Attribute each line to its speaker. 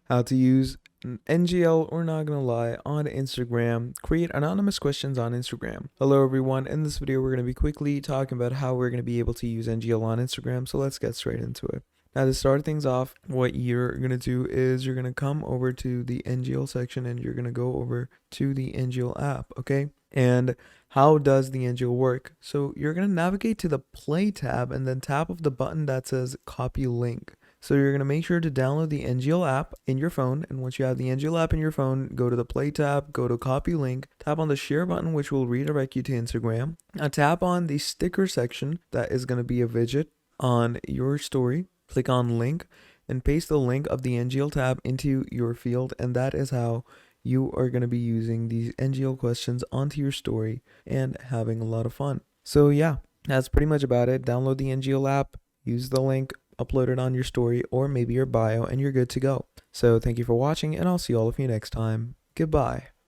Speaker 1: how to use NGL or not gonna lie on Instagram, create anonymous questions on Instagram. Hello everyone, in this video we're going to be quickly talking about how we're going to be able to use NGL on Instagram, so let's get straight into it. Now to start things off, what you're going to do is you're going to come over to the NGL section and you're going to go over to the NGL app, okay? And how does the NGL work? So you're going to navigate to the play tab and then tap of the button that says copy link. So you're going to make sure to download the NGL app in your phone. And once you have the NGL app in your phone, go to the play tab, go to copy link, tap on the share button, which will redirect you to Instagram. Now tap on the sticker section that is going to be a widget on your story. Click on link and paste the link of the NGL tab into your field. And that is how you are going to be using these NGL questions onto your story and having a lot of fun. So yeah, that's pretty much about it. Download the NGL app, use the link, upload it on your story or maybe your bio, and you're good to go. So thank you for watching, and I'll see all of you next time. Goodbye.